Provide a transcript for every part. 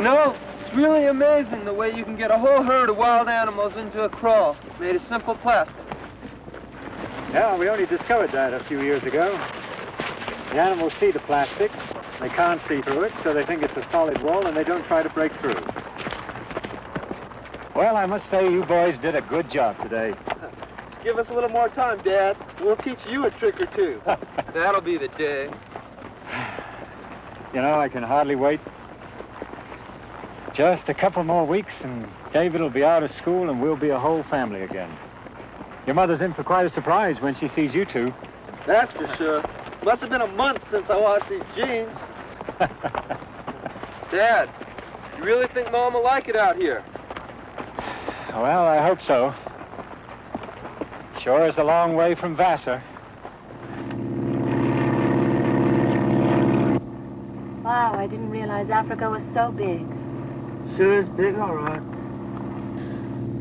You know, it's really amazing the way you can get a whole herd of wild animals into a crawl made of simple plastic. Yeah, we only discovered that a few years ago. The animals see the plastic. They can't see through it, so they think it's a solid wall, and they don't try to break through. Well, I must say you boys did a good job today. Just give us a little more time, Dad. We'll teach you a trick or two. That'll be the day. You know, I can hardly wait. Just a couple more weeks, and David will be out of school, and we'll be a whole family again. Your mother's in for quite a surprise when she sees you two. That's for sure. Must have been a month since I washed these jeans. Dad, you really think Mom will like it out here? Well, I hope so. Sure is a long way from Vassar. Wow, I didn't realize Africa was so big. Sure is big, all right.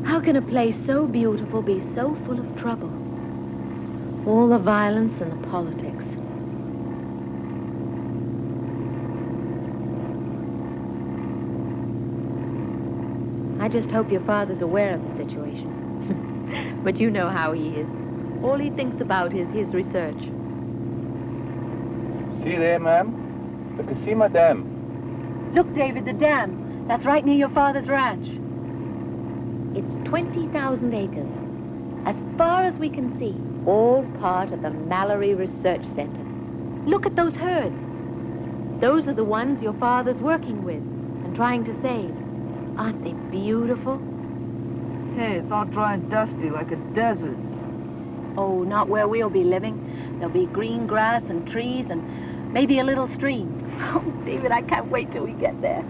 How can a place so beautiful be so full of trouble? All the violence and the politics. I just hope your father's aware of the situation. But you know how he is. All he thinks about is his research. See there, ma'am? The Kashima Dam. Look, David, the dam. That's right near your father's ranch. It's 20,000 acres. As far as we can see, all part of the Mallory Research Center. Look at those herds. Those are the ones your father's working with and trying to save. Aren't they beautiful? Hey, it's all dry and dusty like a desert. Oh, not where we'll be living. There'll be green grass and trees and maybe a little stream. Oh, David, I can't wait till we get there.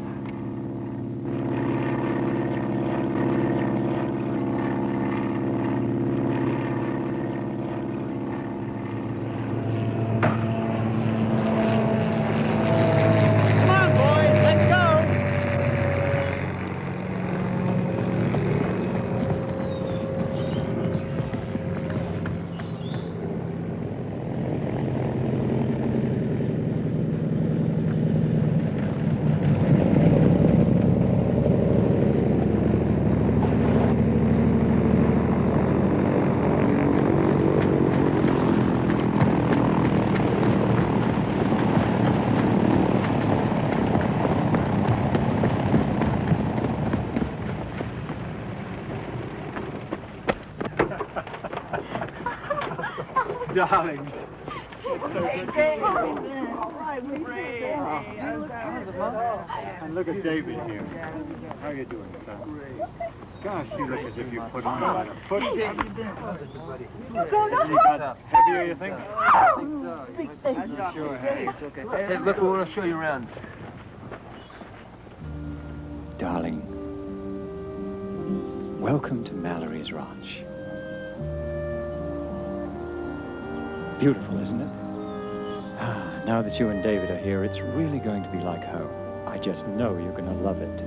Darling. And look at David here. How are you doing, son? Gosh, you look as if you put on about a foot. You got heavier, you think? Sure, It's okay. Hey, look, we want to show you around. Darling, welcome to Mallory's Ranch. Beautiful, isn't it? Ah, now that you and David are here, it's really going to be like home. I just know you're going to love it.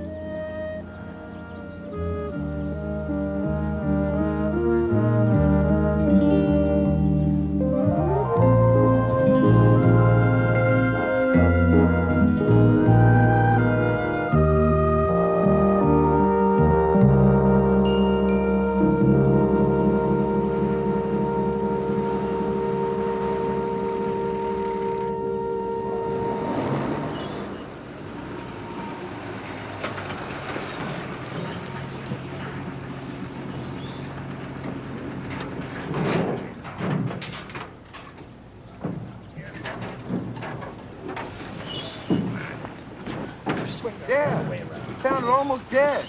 Yeah, we found her almost dead.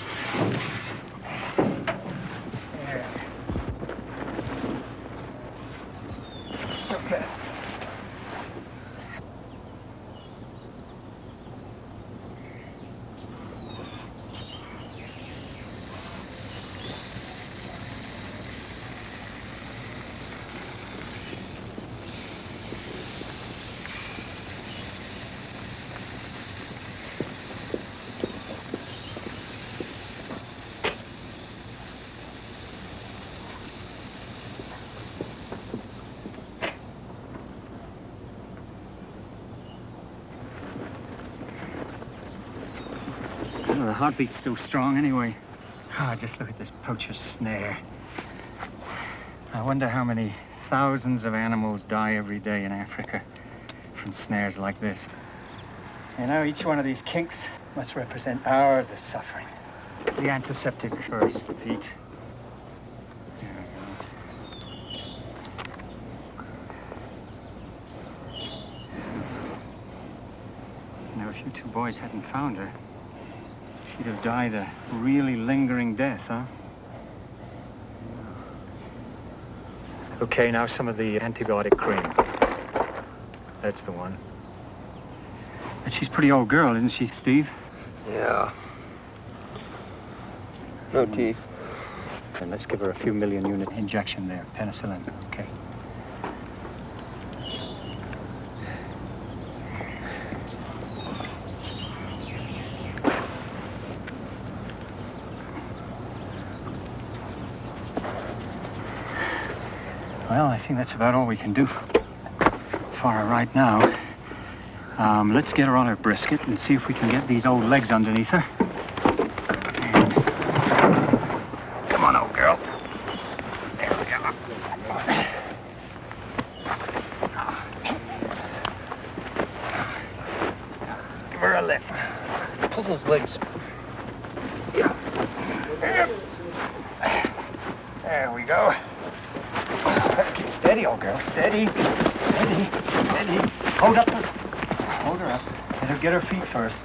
Okay. heartbeat's still strong anyway. Oh, just look at this poacher's snare. I wonder how many thousands of animals die every day in Africa from snares like this. You know, each one of these kinks must represent hours of suffering. The antiseptic first, Pete. Now, if you two boys hadn't found her, she'd have died a really lingering death, huh? Okay, now some of the antibiotic cream. That's the one. But she's a pretty old girl, isn't she, Steve? Yeah. No teeth. Then let's give her a few million unit injection there, penicillin, okay? Well, I think that's about all we can do for her right now. Let's get her on her brisket and see if we can get these old legs underneath her. And... Come on, old girl. There we go. Let's give her a lift. Pull those legs. Yeah. There we go. Okay, steady, old girl. Steady. Steady. Steady. Hold up. Hold her up. Let her get her feet first.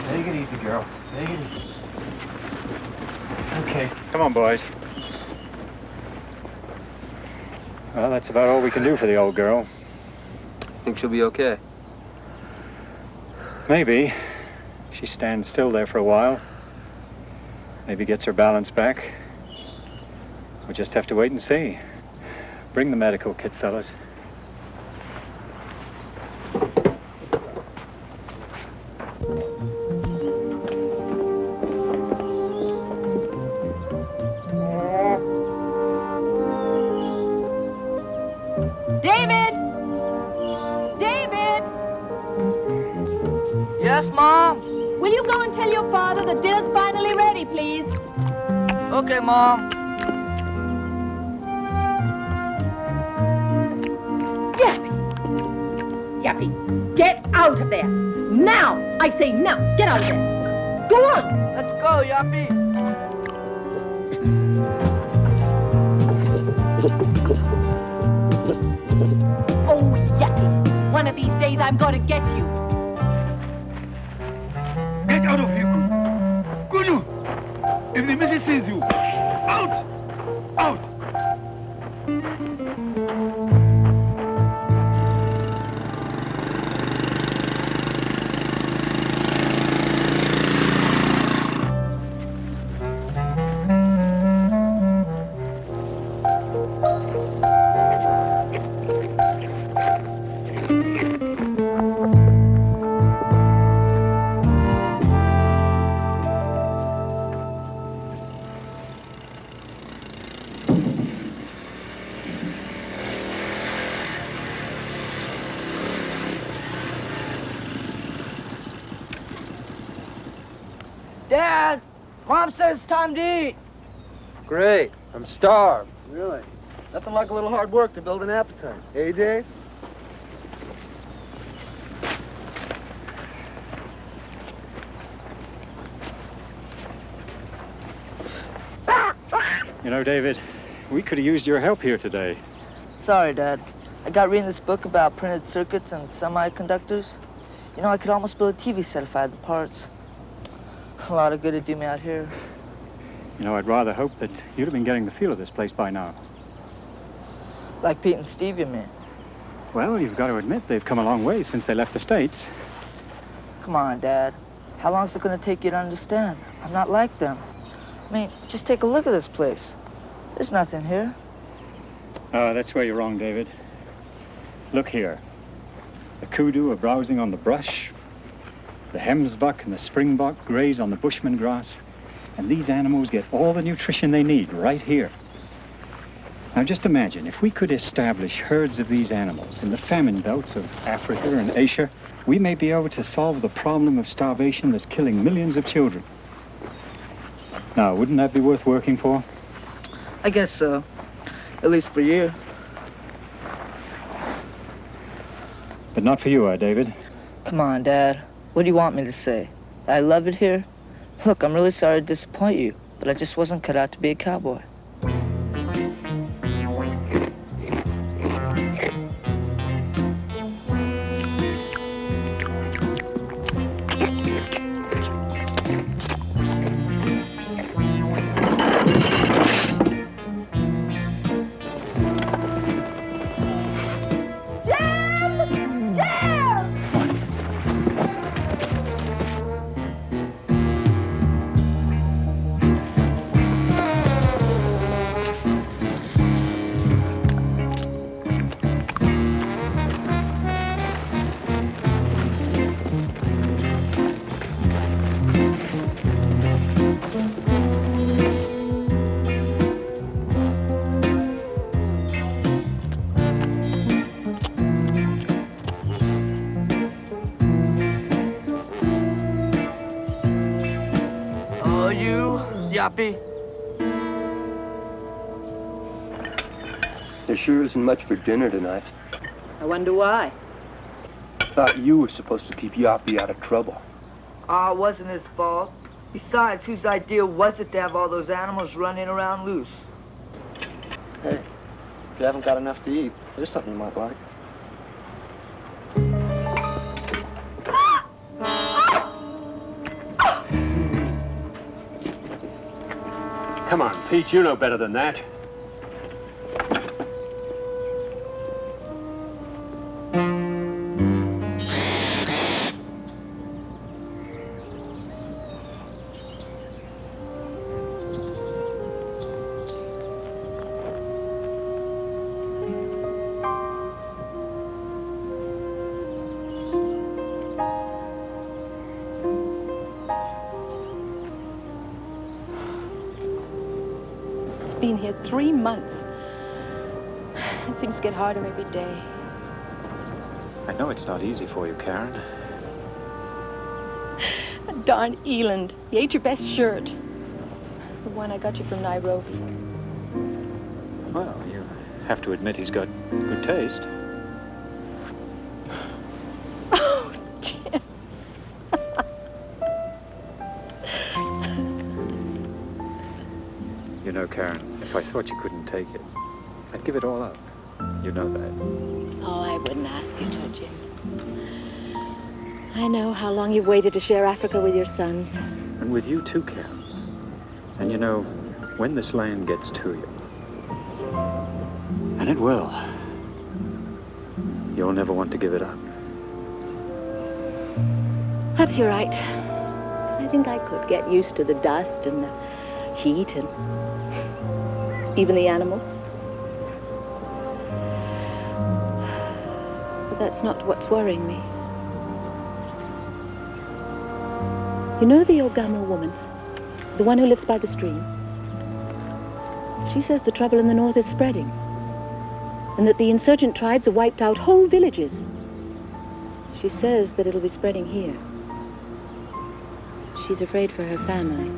Take it easy, girl. Take it easy. Okay. Come on, boys. Well, that's about all we can do for the old girl. Think she'll be okay? Maybe. She stands still there for a while. Maybe gets her balance back. We'll just have to wait and see. Bring the medical kit, fellas. David! David! Yes, Mom? Will you go and tell your father the dinner's finally ready, please? Okay, Mom. Yappy, get out of there. Now! I say now, get out of there. Go on! Let's go, Yappy. Oh, Yappy, one of these days I'm going to get you. Get out of here, could you? If the missus sees you, out! Out! Dad, Mom says it's time to eat. Great. I'm starved. Really? Nothing like a little hard work to build an appetite. Hey, Dave? You know, David, we could have used your help here today. Sorry, Dad. I got reading this book about printed circuits and semiconductors. You know, I could almost build a TV set if I had the parts. A lot of good it'd do me out here. You know, I'd rather hope that you'd have been getting the feel of this place by now. Like Pete and Steve, you mean? Well, you've got to admit they've come a long way since they left the States. Come on, Dad. How long is it going to take you to understand? I'm not like them. I mean, just take a look at this place. There's nothing here. That's where you're wrong, David. Look here. The kudu are browsing on the brush. The hemsbuck and the springbok graze on the bushman grass. And these animals get all the nutrition they need right here. Now just imagine, if we could establish herds of these animals in the famine belts of Africa and Asia, we may be able to solve the problem of starvation that's killing millions of children. Now, wouldn't that be worth working for? I guess so. At least for you. But not for you, David. Come on, Dad. What do you want me to say? I love it here? Look, I'm really sorry to disappoint you, but I just wasn't cut out to be a cowboy. Yappy? There sure isn't much for dinner tonight. I wonder why. Thought you were supposed to keep Yappy out of trouble. It wasn't his fault. Besides, whose idea was it to have all those animals running around loose? Hey, if you haven't got enough to eat, there's something you might like. Come on, Pete, you know better than that. Been here 3 months. It seems to get harder every day. I know it's not easy for you, Karen. That darn Eland. He ate your best shirt. The one I got you from Nairobi. Well, you have to admit he's got good taste. Oh, Jim. You know, Karen, if I thought you couldn't take it, I'd give it all up. You know that. Oh, I wouldn't ask you to, Jim. I know how long you've waited to share Africa with your sons. And with you too, Karen. And you know, when this land gets to you, and it will, you'll never want to give it up. Perhaps you're right. I think I could get used to the dust and the heat and even the animals. But that's not what's worrying me. You know the Ogama woman? The one who lives by the stream? She says the trouble in the north is spreading, and that the insurgent tribes have wiped out whole villages. She says that it'll be spreading here. She's afraid for her family.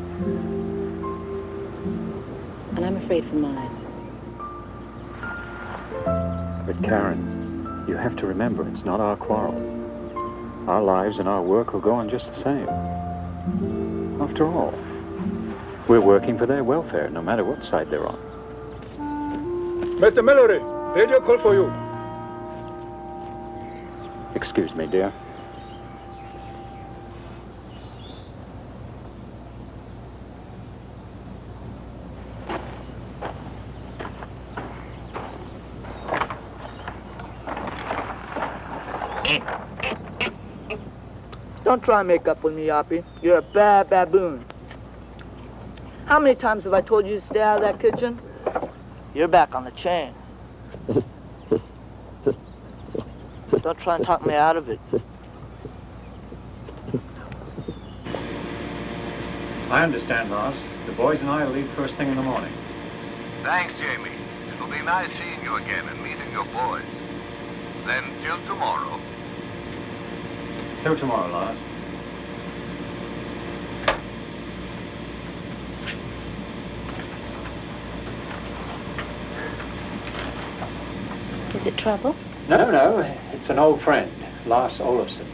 And I'm afraid for mine. But Karen, you have to remember, it's not our quarrel. Our lives and our work will go on just the same. After all, we're working for their welfare, no matter what side they're on. Mr. Mallory, radio call for you. Excuse me, dear. Don't try and make up with me, Yappy. You're a bad baboon. How many times have I told you to stay out of that kitchen? You're back on the chain. Don't try and talk me out of it. I understand, Ross. The boys and I will leave first thing in the morning. Thanks, Jamie. It'll be nice seeing you again and meeting your boys. Then, till tomorrow. Till tomorrow, Lars. Is it trouble? No, it's an old friend, Lars Olofsson.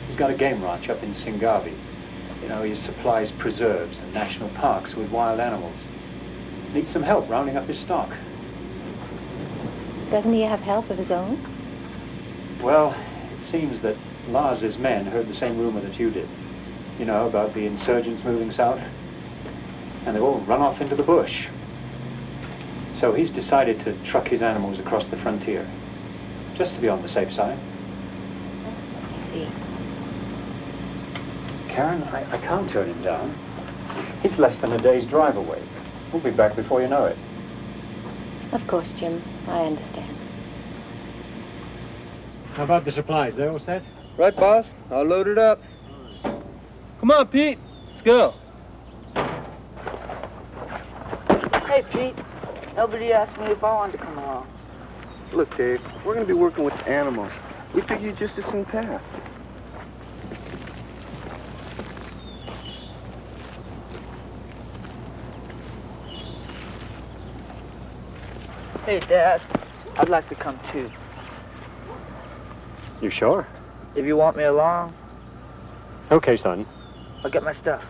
He's got a game ranch up in Singavi. You know, he supplies preserves and national parks with wild animals. Needs some help rounding up his stock. Doesn't he have help of his own? Well, it seems that Lars's men heard the same rumor that you did. You know, about the insurgents moving south. And they've all run off into the bush. So he's decided to truck his animals across the frontier, just to be on the safe side. I see. Karen, I can't turn him down. He's less than a day's drive away. We'll be back before you know it. Of course, Jim. I understand. How about the supplies? They all set? Right, boss. I'll load it up. Come on, Pete. Let's go. Hey, Pete. Nobody asked me if I wanted to come along. Look, Dave, we're going to be working with animals. We figure you just as soon pass. Hey, Dad. I'd like to come too. You sure? If you want me along, Okay, son. I'll get my stuff.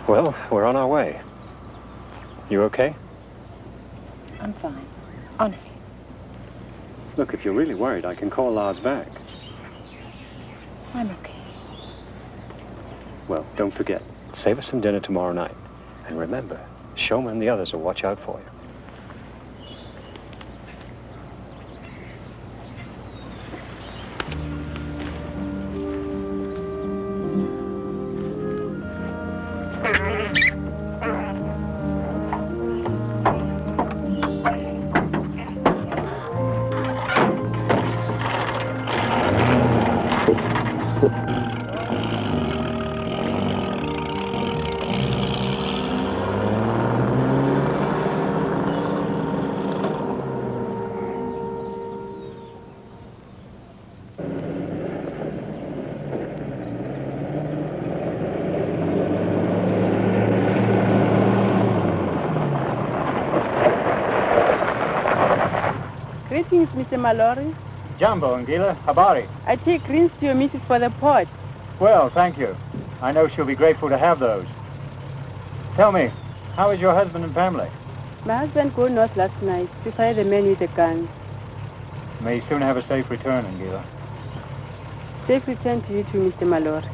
Well, we're on our way. You okay? I'm fine. Honestly. Look, if you're really worried, I can call Lars back. I'm okay. Well, don't forget, save us some dinner tomorrow night. And remember, Shoma and the others will watch out for you. Greetings, Mr. Mallory. Jumbo, Angela, habari. I take greens to your missus for the pot. Well, thank you. I know she'll be grateful to have those. Tell me, how is your husband and family? My husband go north last night to find the men with the guns. May you soon have a safe return, Angela. Safe return to you too, Mr. Mallory.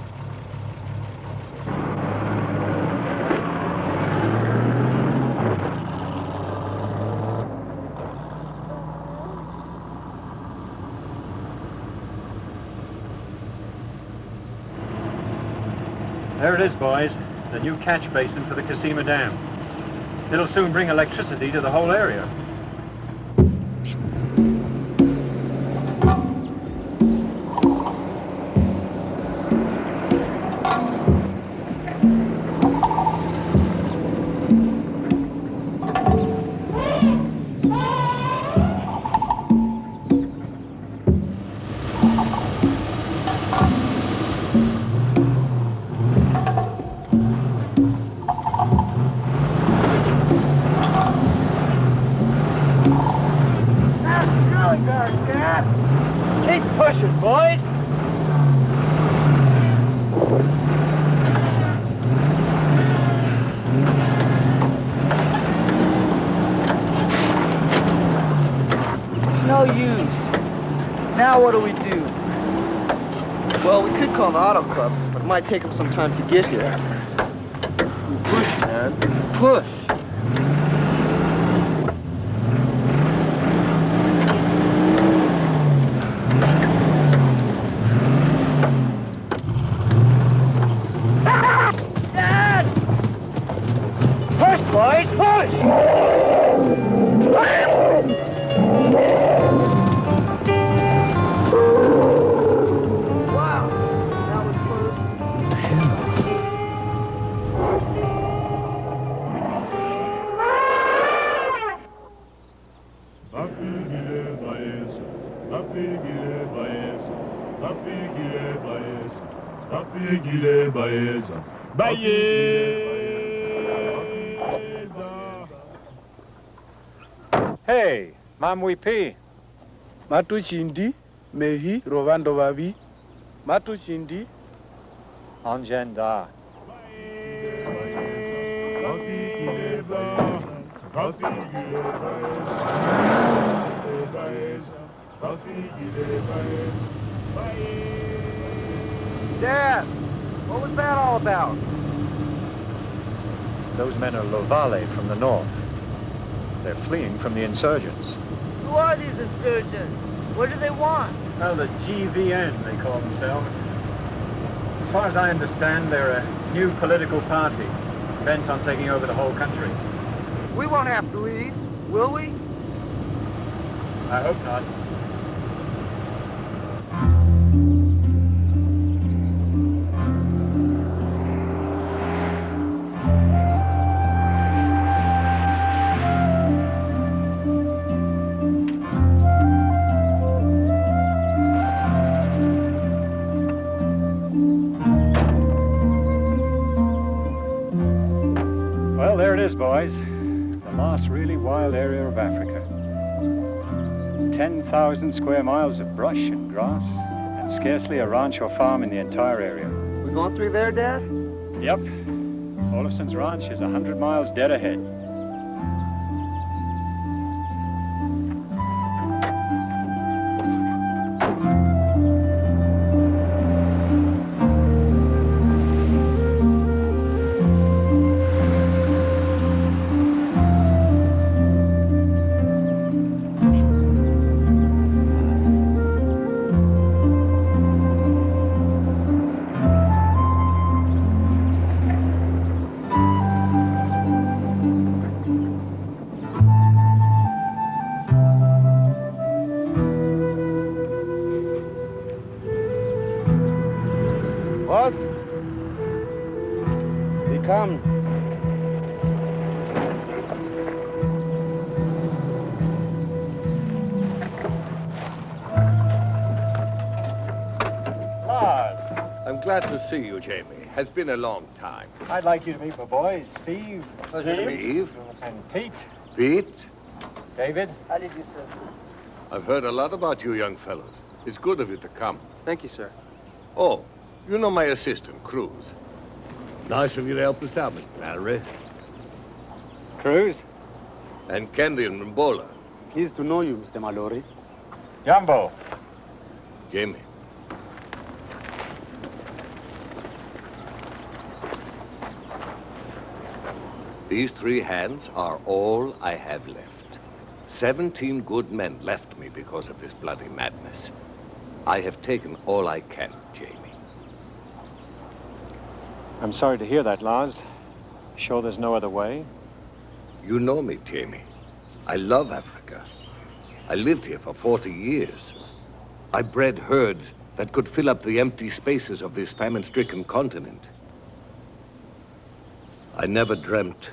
There it is, boys. The new catch basin for the Kazima Dam. It'll soon bring electricity to the whole area. Keep pushing, boys. It's no use. Now what do we do? Well, we could call the auto club, but it might take them some time to get here. Push, man. Push. Boys, push! Wow, that was Hey, Mamwipi. Matu chindi, mehi, rovando vavi. Matu chindi. Anjenda. Dad, what was that all about? Those men are Lovale from the north. They're fleeing from the insurgents. Who are these insurgents? What do they want? Oh, the GVN, they call themselves. As far as I understand, they're a new political party, bent on taking over the whole country. We won't have to leave, will we? I hope not. Well, there it is, boys. The last really wild area of Africa. 10,000 square miles of brush and grass, and scarcely a ranch or farm in the entire area. We going through there, Dad? Yep. Olafson's ranch is 100 miles dead ahead. Boss, we come. Lars, I'm glad to see you, Jamie. Has been a long time. I'd like you to meet my boys, Steve. Steve. And Pete. Pete, David. How did you, sir? I've heard a lot about you young fellows. It's good of you to come. Thank you, sir. Oh, you know my assistant, Cruz. Nice of you to help us out, Mr. Mallory. Cruz. And Candy and Mbola. Pleased to know you, Mr. Mallory. Jumbo. Jamie. These 3 hands are all I have left. 17 good men left me because of this bloody madness. I have taken all I can, Jamie. I'm sorry to hear that, Lars. Sure there's no other way? You know me, Jamie. I love Africa. I lived here for 40 years. I bred herds that could fill up the empty spaces of this famine-stricken continent. I never dreamt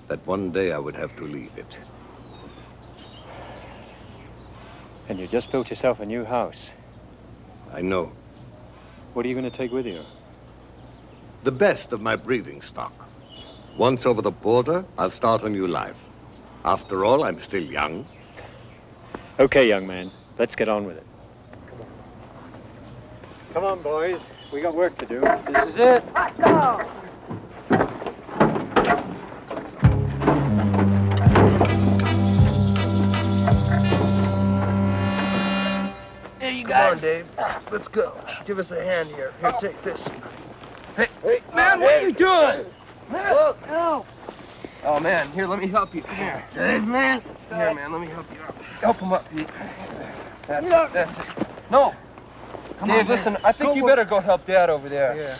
that one day I would have to leave it. And you just built yourself a new house. I know. What are you going to take with you? The best of my breeding stock. Once over the border, I'll start a new life. After all, I'm still young. Okay, young man. Let's get on with it. Come on, boys. We got work to do. This is it. Let's go! Here, you guys. Come on, Dave. Let's go. Give us a hand here. Here, take this. Hey, Man, what are you doing? Man, look, help. Oh, man, here, let me help you. Here. Dave, man. Here, man, let me help you. Help him up, Pete. That's it, that's it. No. Come Dave, on, listen, man. I think Go you work. better go help Dad over there.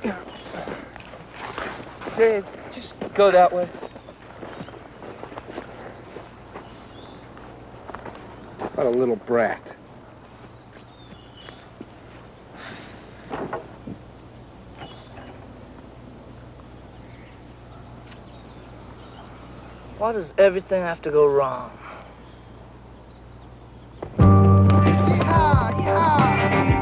Yeah. Dave, just go that way. What a little brat. Why does everything have to go wrong? Yeehaw, yeehaw.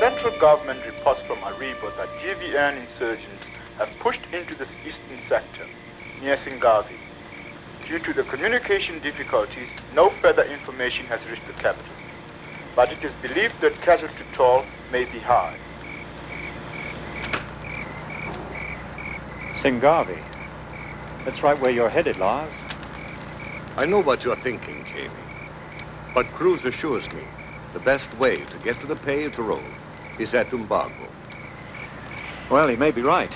central government reports from Aribo that GVN insurgents have pushed into the eastern sector, near Singavi. Due to the communication difficulties, no further information has reached the capital, but it is believed that casualty toll may be high. Singavi. That's right where you're headed, Lars. I know what you're thinking, Jamie. But Cruz assures me the best way to get to the paved road is at Umbago. Well, he may be right,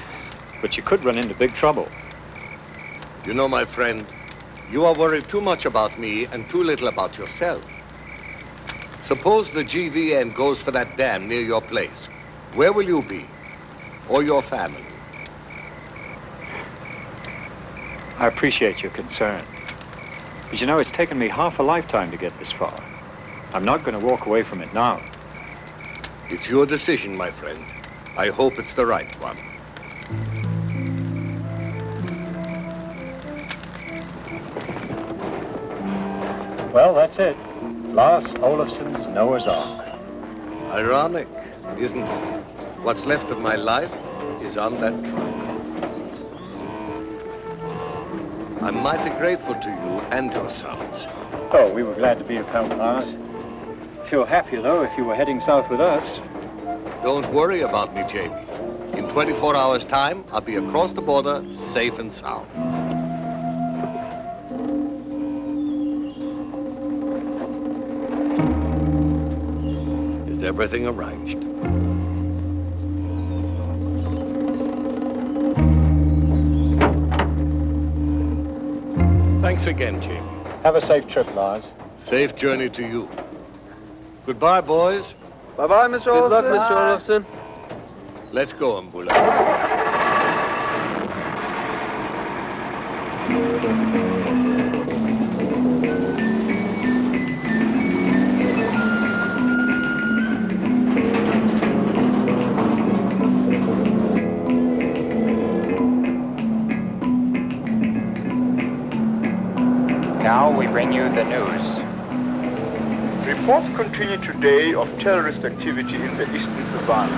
but you could run into big trouble. You know, my friend, you are worried too much about me and too little about yourself. Suppose the GVN goes for that dam near your place. Where will you be? Or your family? I appreciate your concern. But you know, it's taken me half a lifetime to get this far. I'm not going to walk away from it now. It's your decision, my friend. I hope it's the right one. Well, that's it. Lars Olafsson's Noah's Ark. Ironic, isn't it? What's left of my life is on that truck. I'm mighty grateful to you and your sons. Oh, we were glad to be of help, Lars. Feel happier, though, if you were heading south with us. Don't worry about me, Jamie. In 24 hours' time, I'll be across the border, safe and sound. Is everything arranged? Thanks again, Jamie. Have a safe trip, Lars. Safe journey to you. Goodbye, boys. Bye-bye, Mr. Olafsson. Good luck, Mr. Olafsson. Let's go, Mbula. Now we bring you the news. Reports continue today of terrorist activity in the eastern savannah,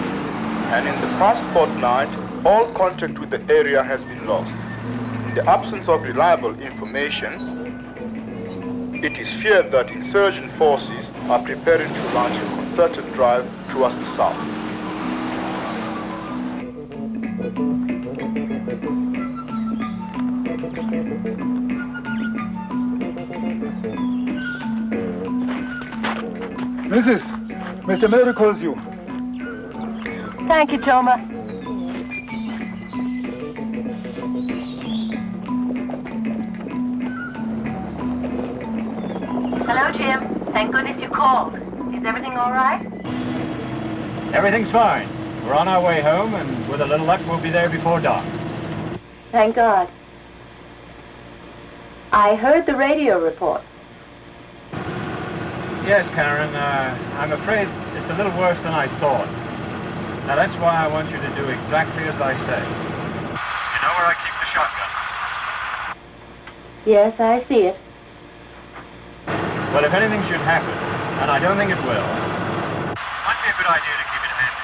and in the past fortnight, all contact with the area has been lost. In the absence of reliable information, it is feared that insurgent forces are preparing to launch a concerted drive towards the south. Mrs., Mr. Mary calls you. Thank you, Toma. Hello, Jim. Thank goodness you called. Is everything all right? Everything's fine. We're on our way home, and with a little luck, we'll be there before dark. Thank God. I heard the radio reports. Yes, Karen, I'm afraid it's a little worse than I thought. Now, that's why I want you to do exactly as I say. You know where I keep the shotgun? Yes, I see it. Well, if anything should happen, and I don't think it will, might be a good idea to keep it handy.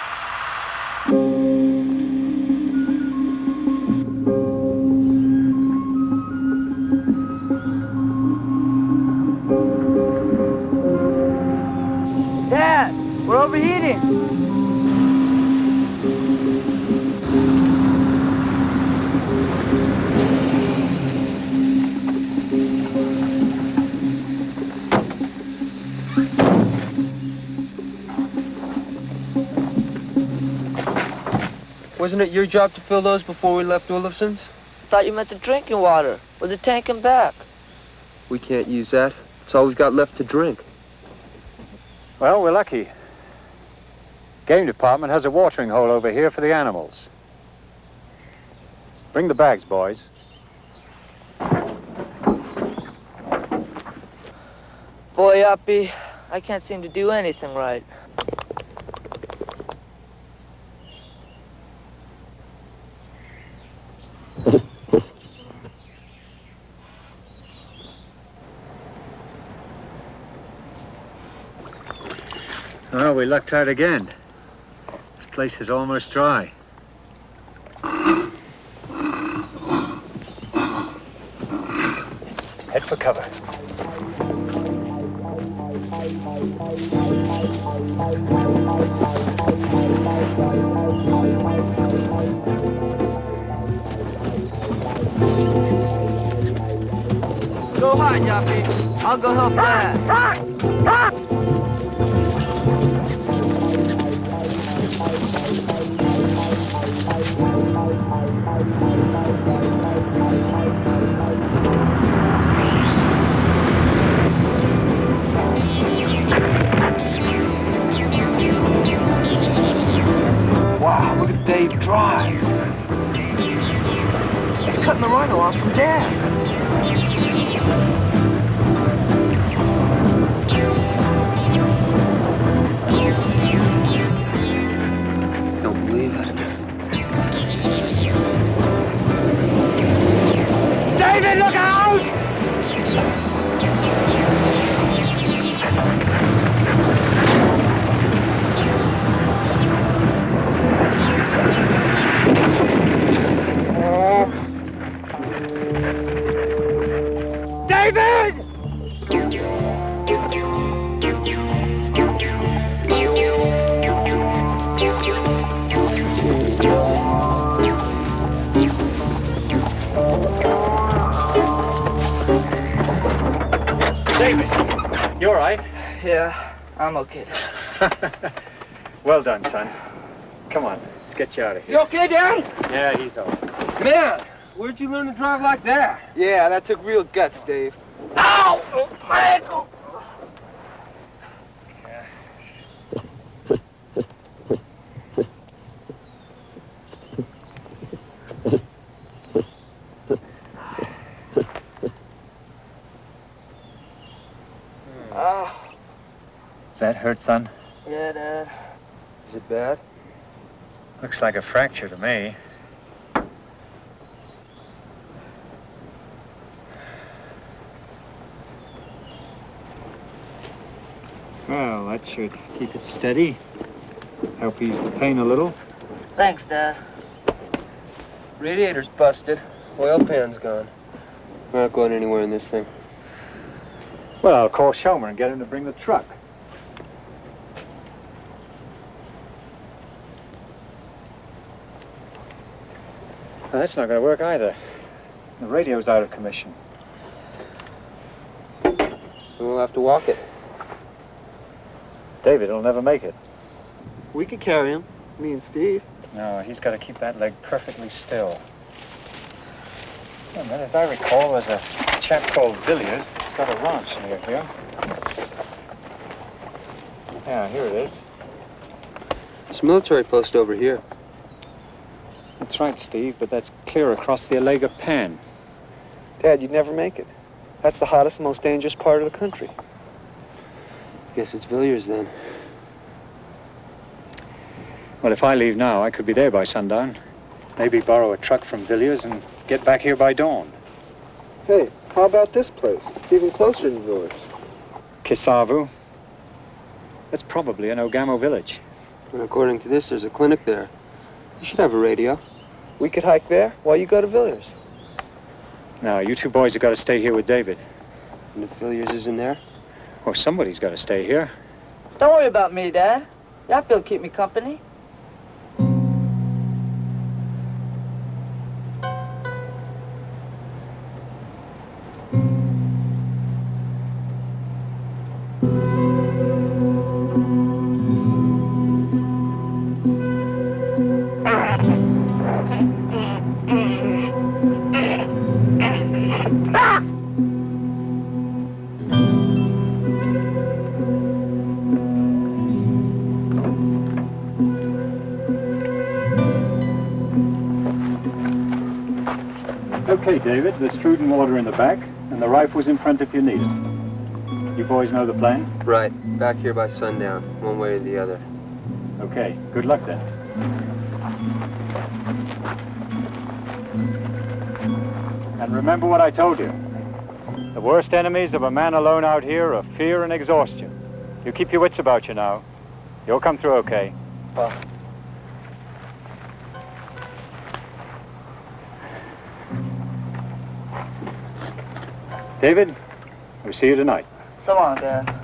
Dad, we're overheating. Wasn't it your job to fill those before we left Olafsson's? Thought you meant the drinking water, with the tank and back. We can't use that. It's all we've got left to drink. Well, we're lucky. Game department has a watering hole over here for the animals. Bring the bags, boys. Boy, Uppy, I can't seem to do anything right. Oh, we lucked out again. place is almost dry. Head for cover. Go hide, Yappy. I'll go help Dad. Wow, look at Dave drive. He's cutting the rhino off from Dad. Don't believe it. David, look out! David! David, you all right? Yeah, I'm okay. Well done, son. Come on, let's get you out of here. You okay, Dad? Yeah, he's all right. Man, where'd you learn to drive like that? Yeah, that took real guts, Dave. Ow! My ankle! Does that hurt, son? Yeah, Dad. Is it bad? Looks like a fracture to me. Well, that should keep it steady. Help ease the pain a little. Thanks, Dad. Radiator's busted. Oil pan's gone. We're not going anywhere in this thing. Well, I'll call Schomer and get him to bring the truck. Well, that's not going to work either. The radio's out of commission. We'll have to walk it. David will never make it. We could carry him, me and Steve. No, he's got to keep that leg perfectly still. And then, as I recall, there's a chap called Villiers that's got a ranch near here. Yeah, here it is. There's a military post over here. That's right, Steve, but that's clear across the Alega Pan. Dad, you'd never make it. That's the hottest, most dangerous part of the country. Guess it's Villiers then. Well, if I leave now, I could be there by sundown. Maybe borrow a truck from Villiers and get back here by dawn. Hey, how about this place? It's even closer than Villiers. Kisavu. That's probably an Ogamo village. And according to this, there's a clinic there. You should have a radio. We could hike there while you go to Villiers. No, you two boys have got to stay here with David. And if Villiers isn't there? Well, somebody's got to stay here. Don't worry about me, Dad. Yappy'll keep me company. Okay, David, there's food and water in the back, and the rifle's in front if you need it. You boys know the plan? Right. Back here by sundown, one way or the other. Okay, good luck then. And remember what I told you. The worst enemies of a man alone out here are fear and exhaustion. You keep your wits about you now. You'll come through okay. David, we'll see you tonight. So long, Dad.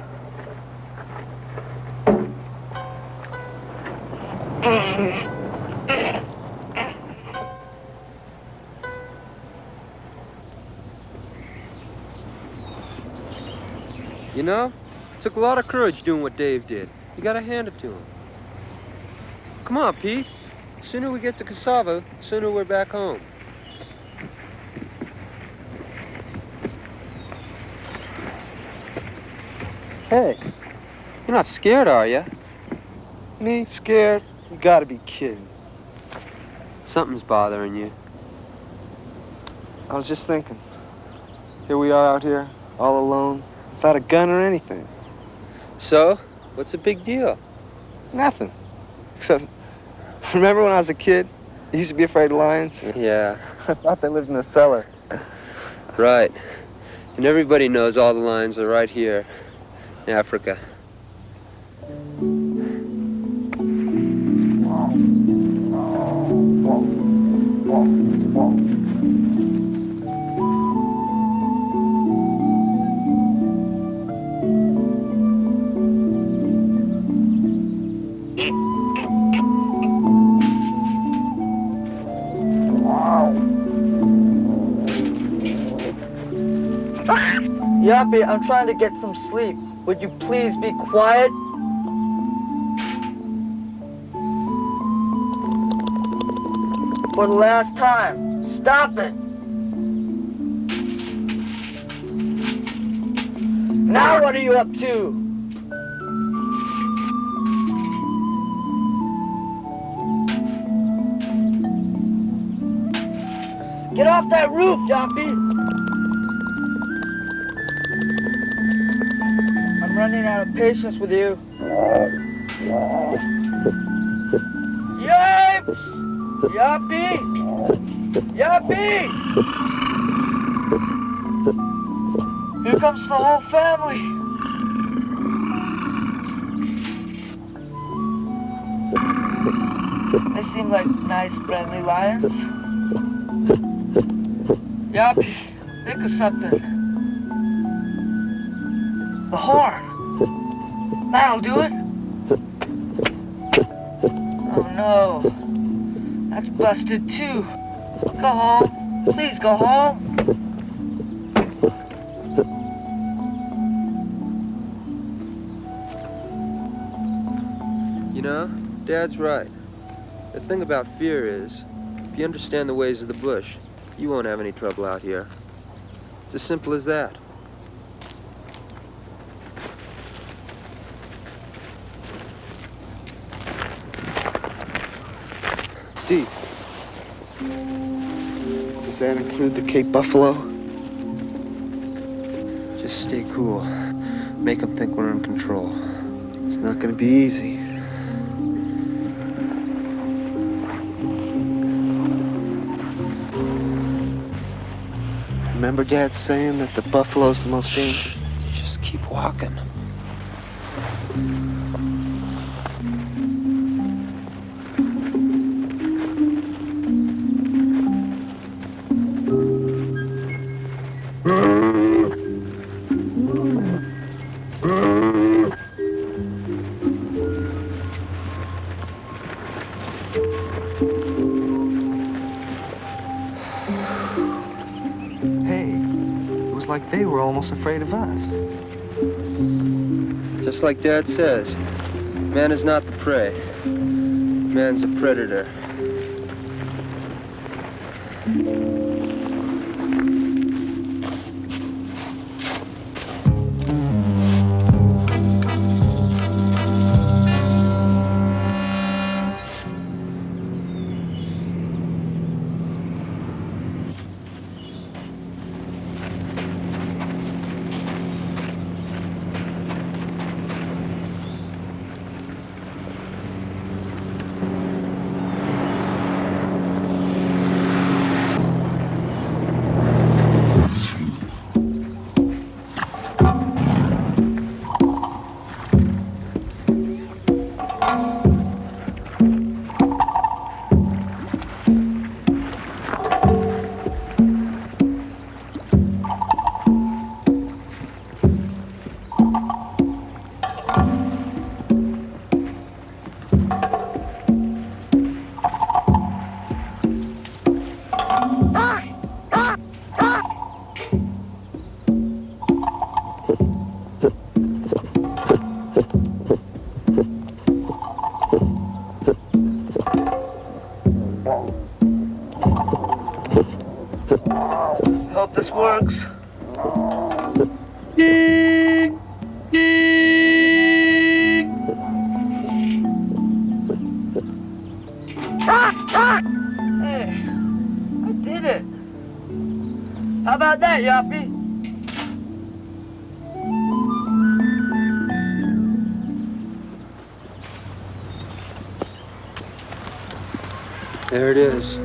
You know, it took a lot of courage doing what Dave did. You gotta hand it to him. Come on, Pete. The sooner we get to Cassava, the sooner we're back home. Hey, you're not scared, are you? Me? Scared? You gotta be kidding. Something's bothering you. I was just thinking. Here we are out here, all alone, without a gun or anything. So, what's the big deal? Nothing. Except, remember when I was a kid? I used to be afraid of lions? Yeah. I thought they lived in the cellar. Right. And everybody knows all the lions are right here in Africa. Yappy, I'm trying to get some sleep. Would you please be quiet? For the last time, stop it! Now what are you up to? Get off that roof, Yappy! I'm running out of patience with you. Yapes! Yappy! Yappy! Here comes the whole family. They seem like nice, friendly lions. Yappy, think of something. The horn. That'll do it. Oh no. That's busted too. Go home. Please go home. You know, Dad's right. The thing about fear is, if you understand the ways of the bush, you won't have any trouble out here. It's as simple as that. Steve, does that include the Cape Buffalo? Just stay cool. Make them think we're in control. It's not gonna be easy. Remember Dad saying that the buffalo's the most dangerous? Just keep walking. Like they were almost afraid of us. Just like Dad says, man is not the prey. Man's a predator. works. Hey, I did it. How about that, Yappy? There it is.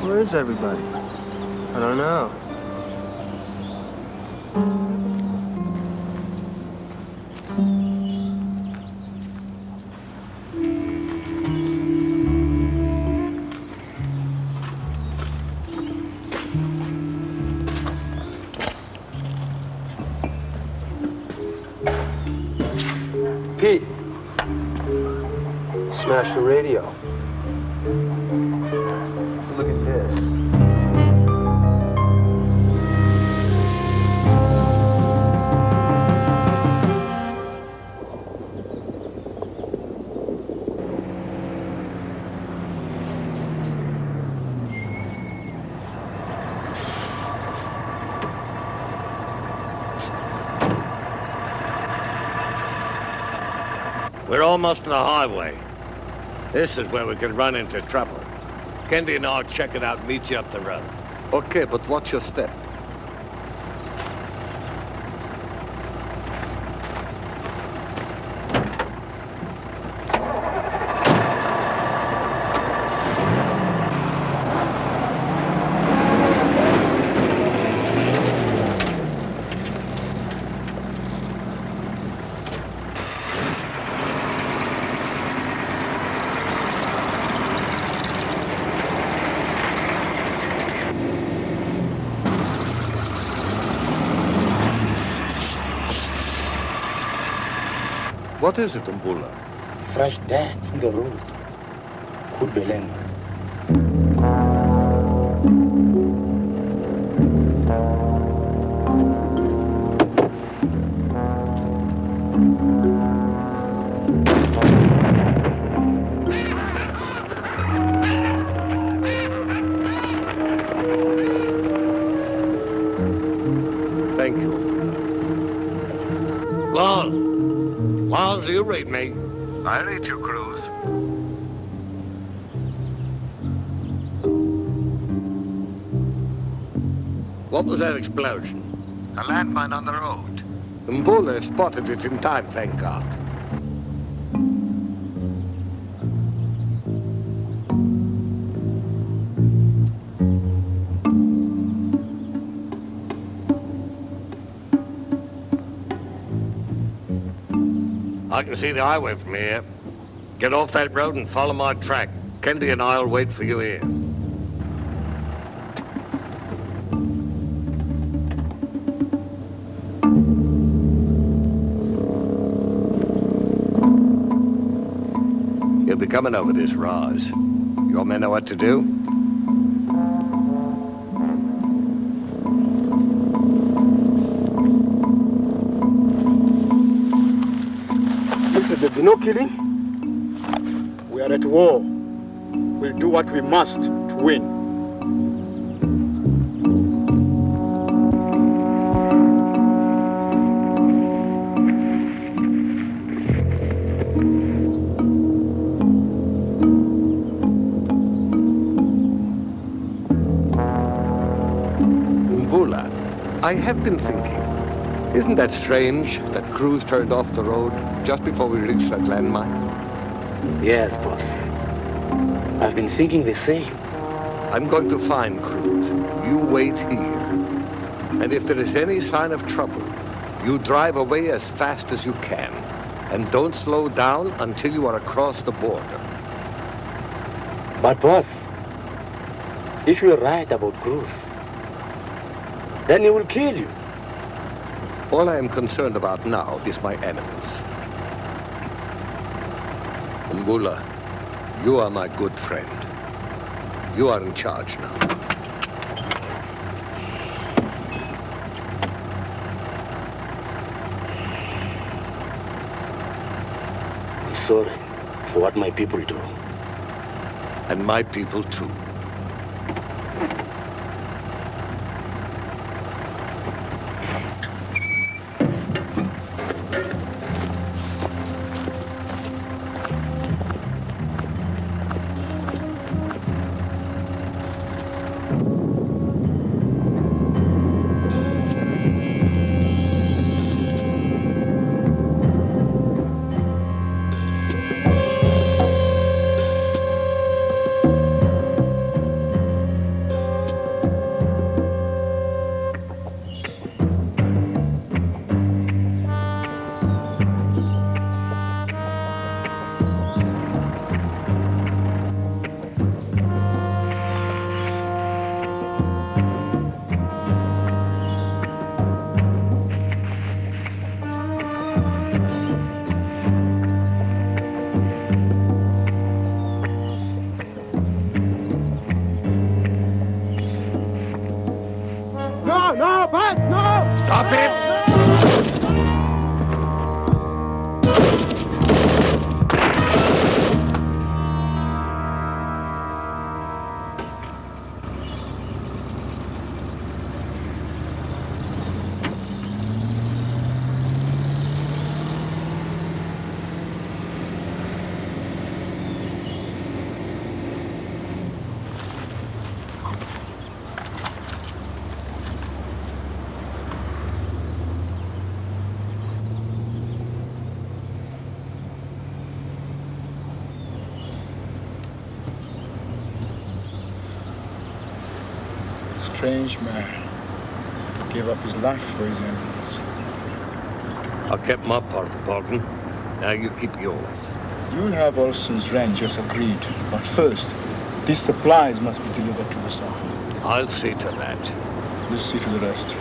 Where is everybody? I don't know. Pete! Smash the radio. Look at this. We're almost to the highway. This is where we could run into trouble. Kendi and I'll check it out and meet you up the road. Okay, but watch your step. What is it, Mbula? Fresh dirt in the road. Could be land. Thank you. Lars, you read me. I read you, Cruz. What was that explosion? A landmine on the road. Mbula spotted it in time, thank God. I can see the highway from here. Get off that road and follow my track. Kendi and I'll wait for you here. You'll be coming over this rise. Your men know what to do? There'll be no killing. We are at war. We'll do what we must to win. Mbula, I have been thinking. Isn't that strange that Cruz turned off the road just before we reached that landmine? Yes, boss. I've been thinking the same. I'm going to find Cruz. You wait here. And if there is any sign of trouble, you drive away as fast as you can. And don't slow down until you are across the border. But boss, if you're right about Cruz, then he will kill you. All I am concerned about now is my animals. Mbula, you are my good friend. You are in charge now. I'm sorry for what my people do. And my people too. No, Pat, no! Stop it! Strange man. Gave up his life for his animals. I kept my part of the bargain. Now you keep yours. You'll have Olson's ranch as agreed. But first, these supplies must be delivered to the south. I'll see to that. We'll see to the rest.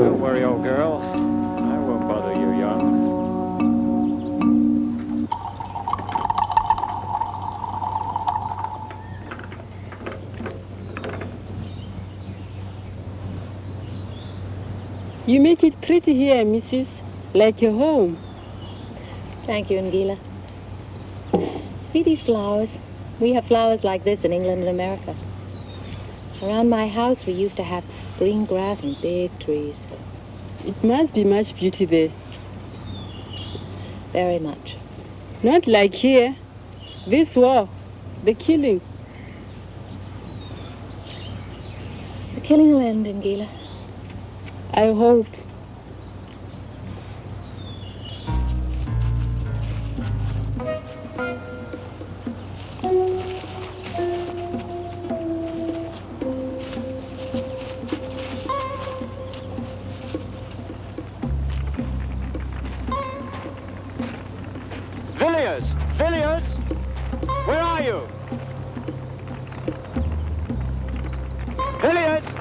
Don't worry, old girl. I won't bother you, young. You make it pretty here, Mrs. Like your home. Thank you, Ngila. See these flowers? We have flowers like this in England and America. Around my house, we used to have green grass and big trees. It must be much beauty there. Very much. Not like here. This war, the killing. The killing will end, Ngila. I hope. Villiers! Villiers! Where are you? Villiers!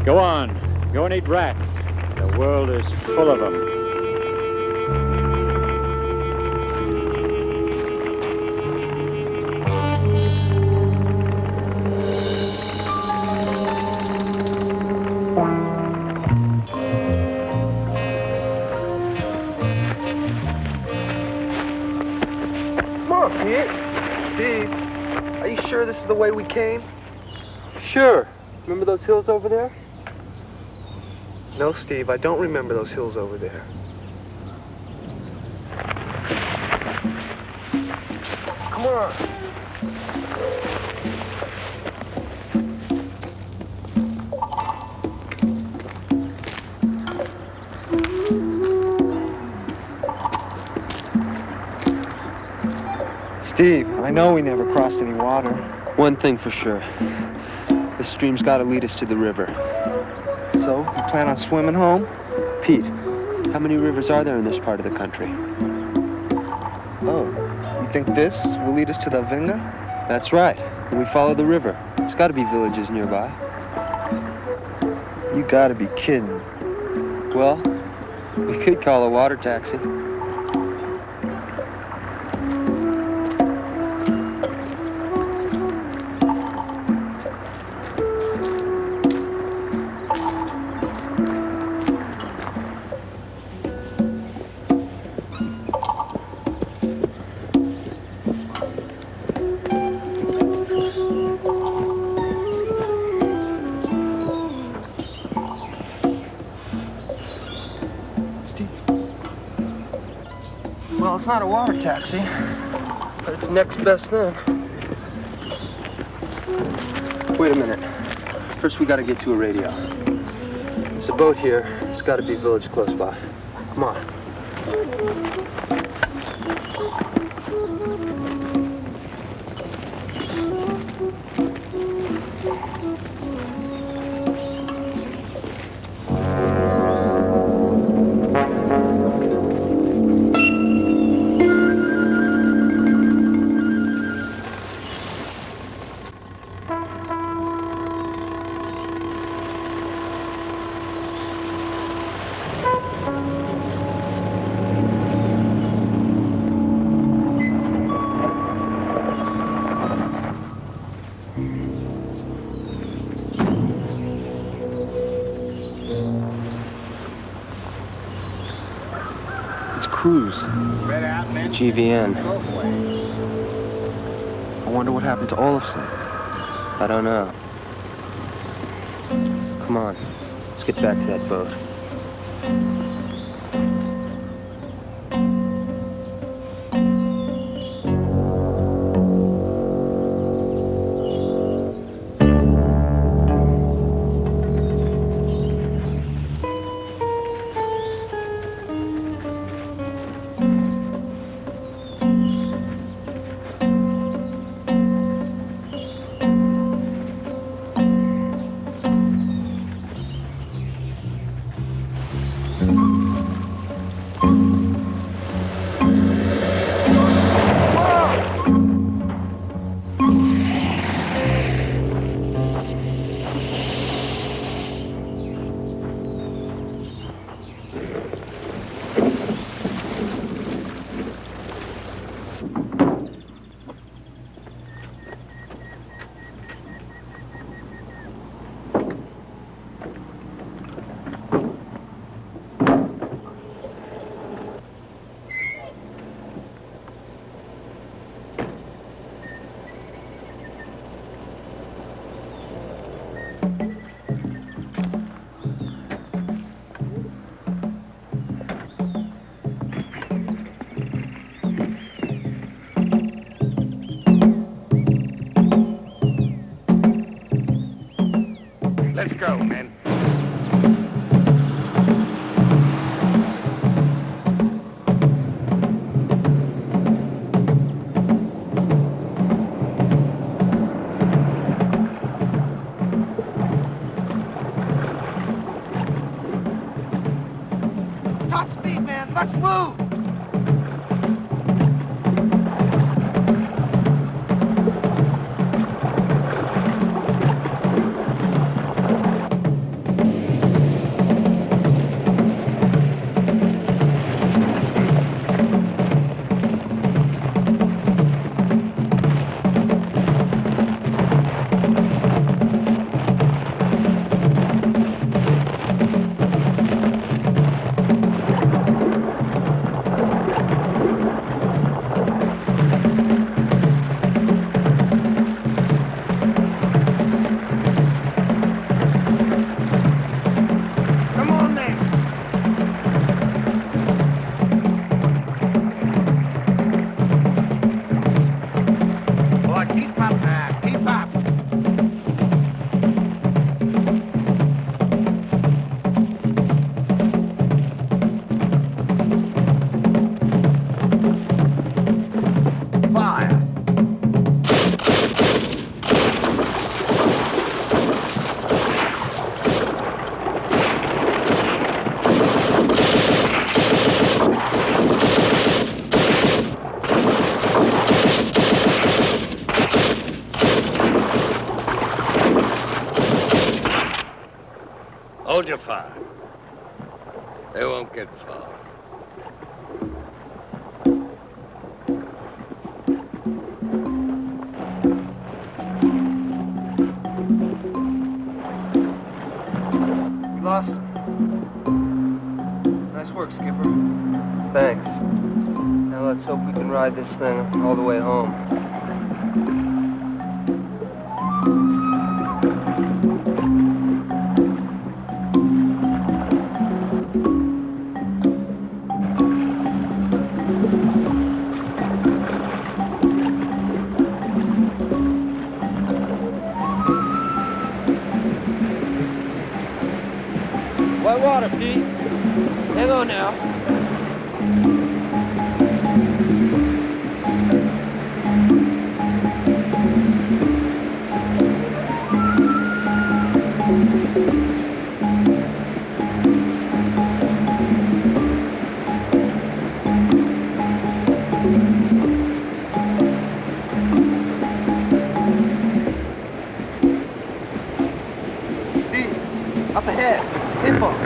Go on. Go and eat rats. The world is full of them. Come on, Pete. Steve, are you sure this is the way we came? Sure. Remember those hills over there? No, Steve, I don't remember those hills over there. Come on. Steve, I know we never crossed any water. One thing for sure. This stream's got to lead us to the river. So, you plan on swimming home? Pete, how many rivers are there in this part of the country? Oh, you think this will lead us to the Vinga? That's right. We follow the river. There's got to be villages nearby. You gotta be kidding. Well, we could call a water taxi. Well, it's not a water taxi, but it's next best thing. Wait a minute. First, we got to get to a radio. There's a boat here. It's got to be a village close by. Come on. Cruz. GVN. I wonder what happened to Olafson. I don't know. Come on. Let's get back to that boat. Let's go, men. Top speed, man. Let's move. Hold your fire. They won't get far. We lost him. Nice work, Skipper. Thanks. Now let's hope we can ride this thing all the way home. White water, Pete. Hang on now. Steve, up ahead. Hitbox.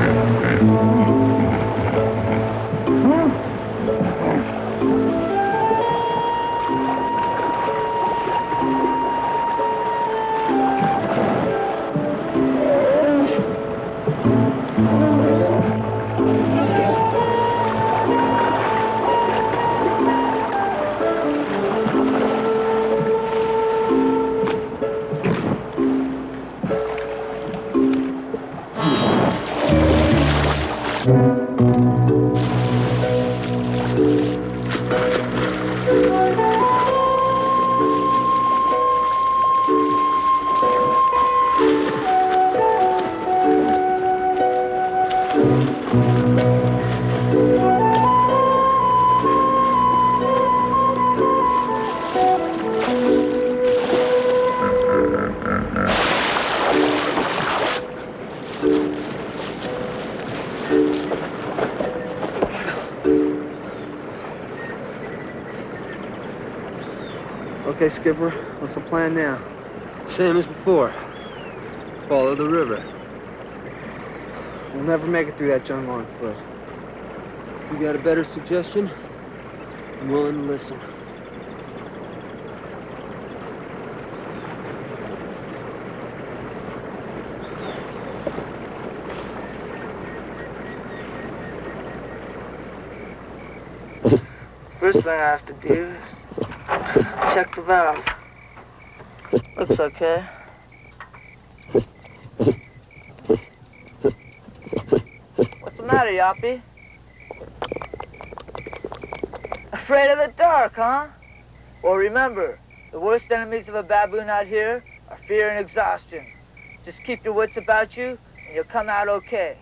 Okay, Skipper, what's the plan now? Same as before. Follow the river. We'll never make it through that jungle on foot. You got a better suggestion? I'm willing to listen. First thing I have to do is check the valve. Looks okay. What's the matter, Yoppie? Afraid of the dark, huh? Well, remember, the worst enemies of a baboon out here are fear and exhaustion. Just keep your wits about you, and you'll come out okay.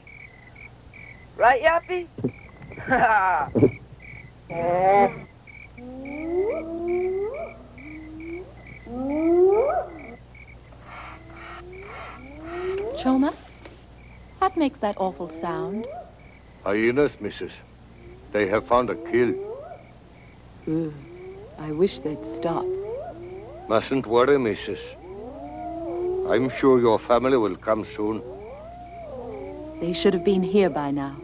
Right, Yoppie? Choma, what makes that awful sound? Hyenas, missus. They have found a kill. I wish they'd stop. Mustn't worry, missus. I'm sure your family will come soon. They should have been here by now.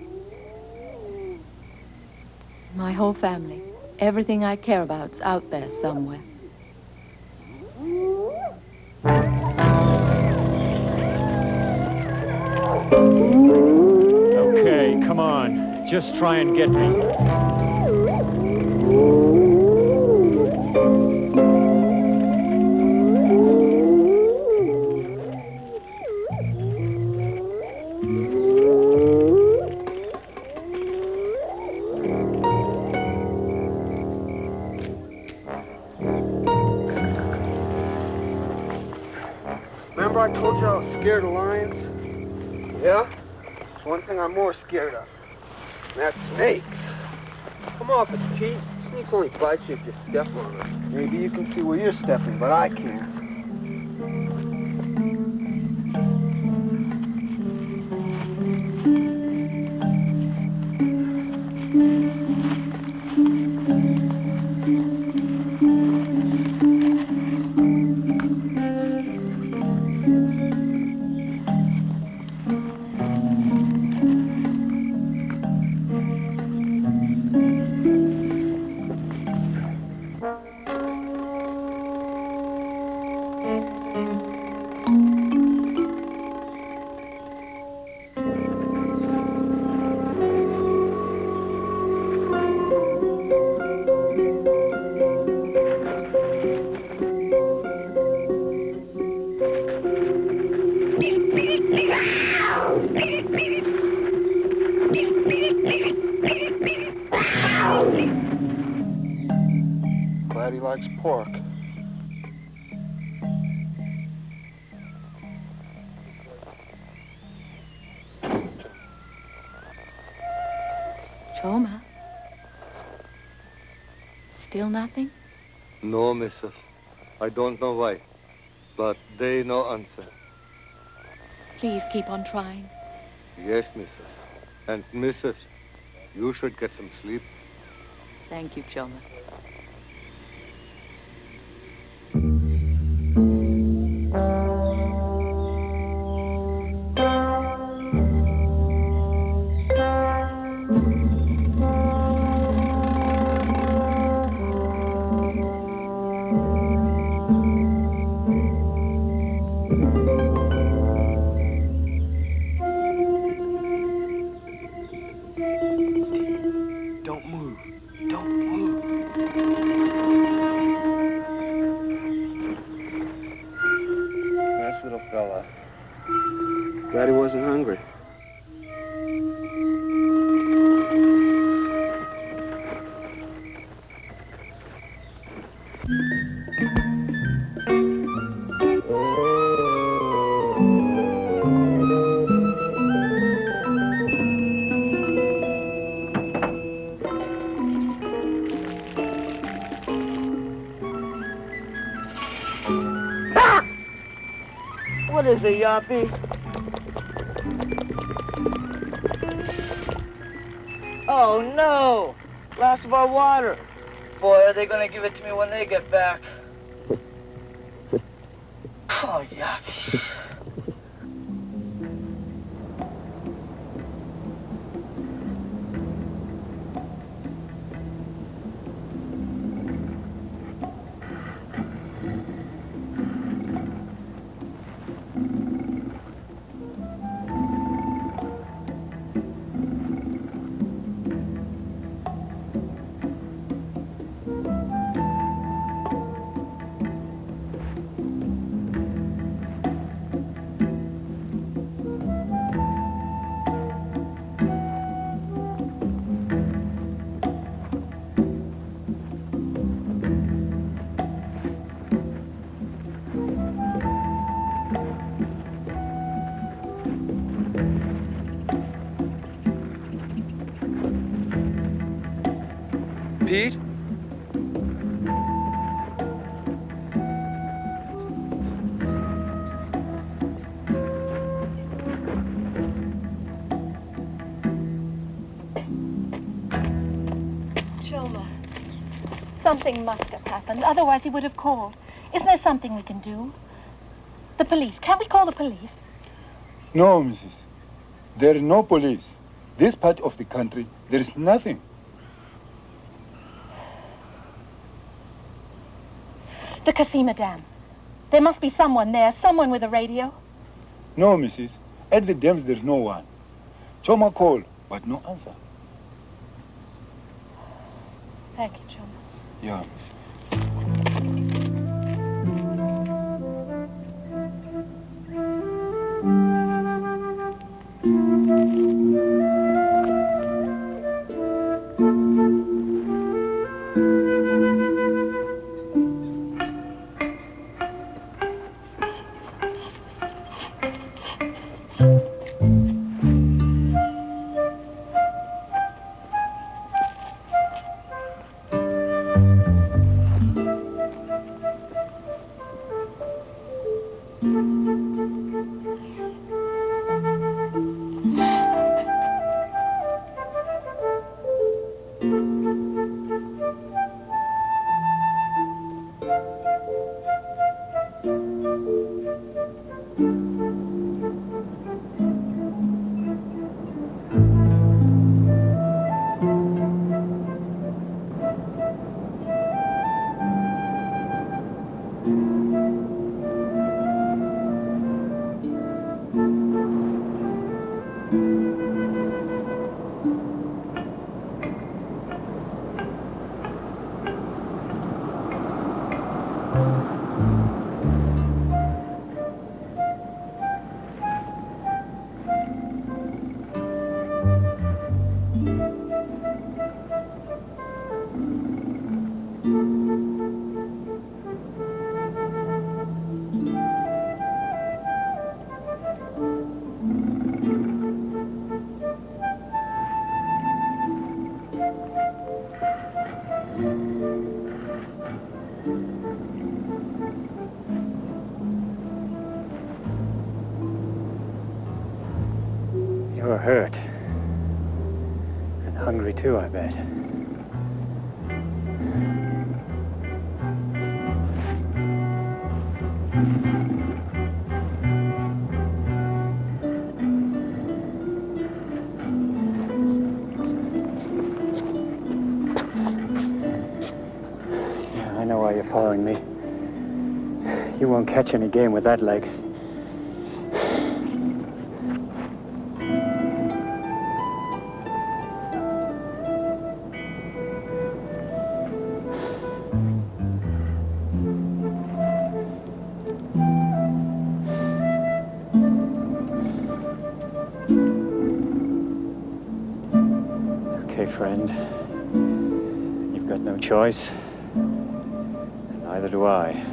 My whole family, everything I care about's out there somewhere. Okay, come on. Just try and get me. Remember I told you I was scared of lions? Yeah? There's one thing I'm more scared of. And that's snakes. Come off it, Pete. Snake only bites you if you step on it. Maybe you can see where you're stepping, but I can't. Glad he likes pork. Choma. Still nothing? No, missus. I don't know why, but they no answer. Please keep on trying. Yes, missus. And missus, you should get some sleep. Thank you, Choma. Don't move. Don't move. Nice little fella. Glad he wasn't hungry. What is it, Yappy? Oh, no! Last of our water. Boy, are they gonna give it to me when they get back. Oh, Yappy. Pete? Choma, something must have happened. Otherwise he would have called. Isn't there something we can do? The police. Can't we call the police? No, Mrs. There is no police. This part of the country, there is nothing. The Kasima Dam. There must be someone there, someone with a radio. No, Mrs. At the dams, there's no one. Choma called, but no answer. Thank you, Choma. Yeah, Mrs. You're hurt. And hungry too, I bet. Yeah, I know why you're following me. You won't catch any game with that leg. Okay, friend. You've got no choice. And neither do I.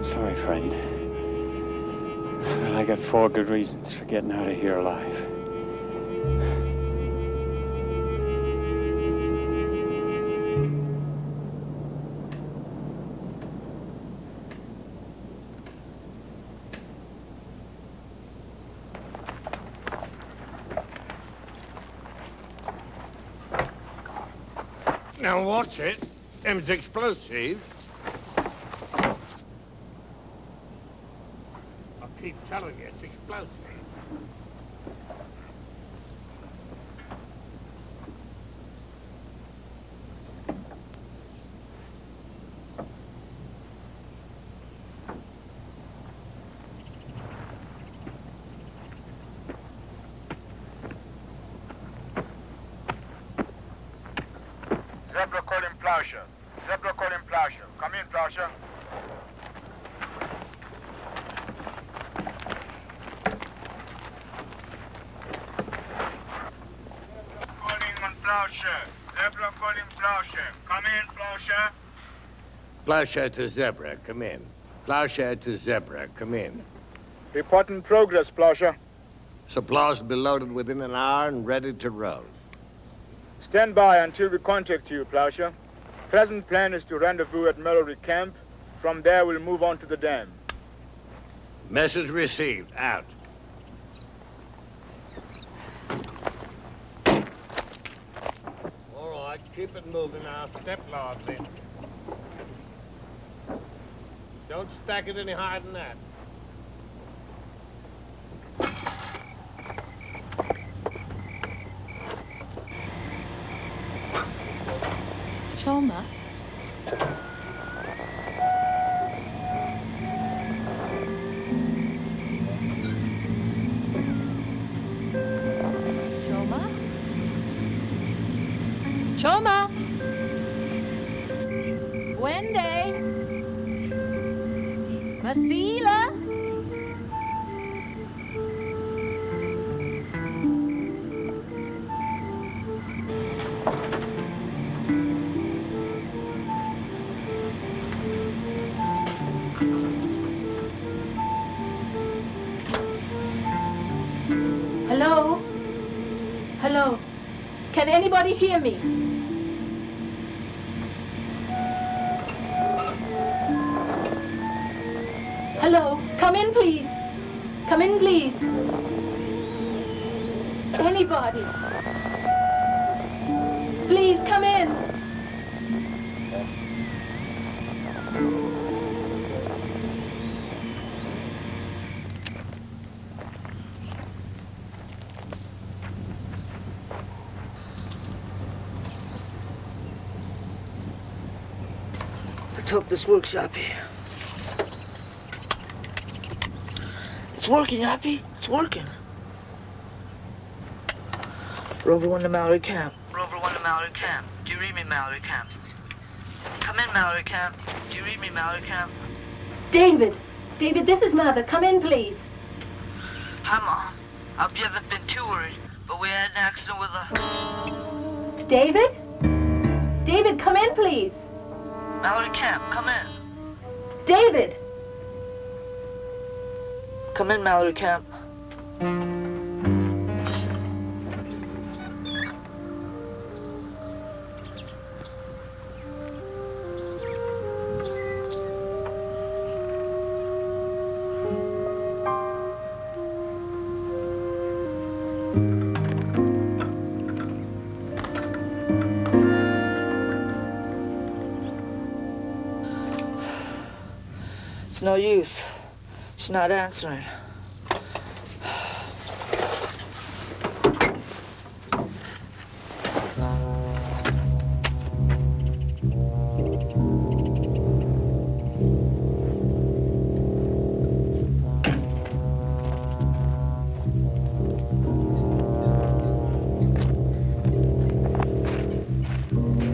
Sorry, friend. But I got 4 good reasons for getting out of here alive. Now watch it. Them's explosive. Keep telling you, it's explosive. Zebra calling Plowshare. Zebra calling Plowshare. Come in, Plowshare. Plowshare. Zebra calling Plowshare. Come in, Plowshare. Plowshare to Zebra, come in. Plowshare to Zebra, come in. Report in progress, Plowshare. Supplies will be loaded within an hour and ready to roll. Stand by until we contact you, Plowshare. Present plan is to rendezvous at Mallory Camp. From there, we'll move on to the dam. Message received. Out. All right, keep it moving now. Step logs in. Don't stack it any higher than that. Choma? Choma? Choma? Wende? Masila? Hello? Hello? Can anybody hear me? Hello? Come in, please. Come in, please. Anybody? Please, come in. Let's hope this works, Yappy. It's working, Yappy. It's working. Rover 1 to Mallory Camp. Rover 1 to Mallory Camp. Do you read me, Mallory Camp? Come in, Mallory Camp. Do you read me, Mallory Camp? David! David, this is Mother. Come in, please. Hi, Mom. I hope you haven't been too worried, but we had an accident with a... David? David, come in, please. Mallory Camp, come in. David! Come in, Mallory Camp. It's no use. She's not answering.